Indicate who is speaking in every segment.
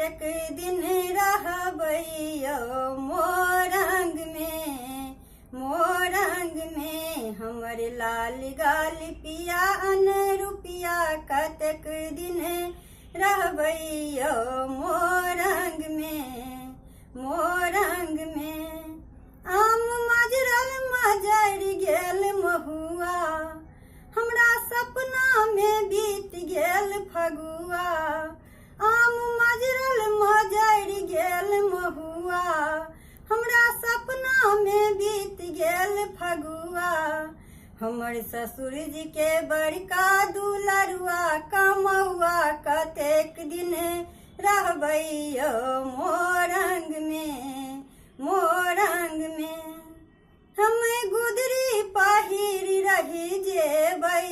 Speaker 1: कतेक दिन रहबै यौ मोरंग में हमर लाल गाल पिया अन रुपिया कतेक दिन रहबै यौ मोरंग में आम मजरल मजर गेल महुआ हमरा सपना में बीत गेल फगुआ आम मजरल मजर गेल महुआ हमरा सपना में बीत गेल फगुआ हमर ससुर जी के बड़का दुलरुआ कमौआ कतेक दिन रहबै यौ मोरंग में हम गुदरी पहिर रही जेबै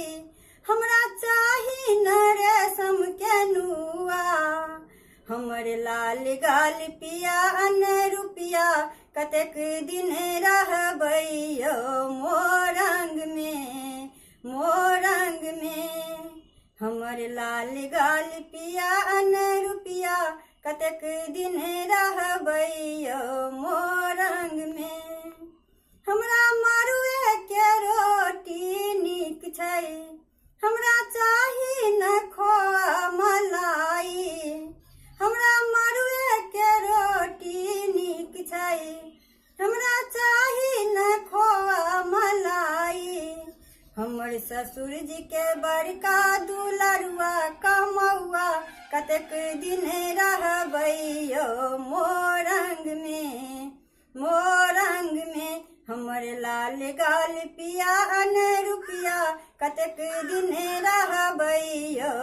Speaker 1: हमरा चाही न रेशम के नुआ हमर लाल गाल पिया अन रुपिया कतेक दिन रहबै यौ मोरंग में हमर लाल गाल पिया अन रुपिया कतेक दिन रहबै यौ मोरंग में हमरा मड़ुए के रोटी नीक छै हमरा चाही न खोआ मलाई हमरा मड़ुए के रोटी नीक छै हमरा चाही न खोआ मलाई हमर ससुर जी के बड़का दुलरुआ कमौआ कतेक दिन रहबै यौ मोरंग में हमर लाल गाल पिया अन रुपिया कतेक दिन रहबै यौ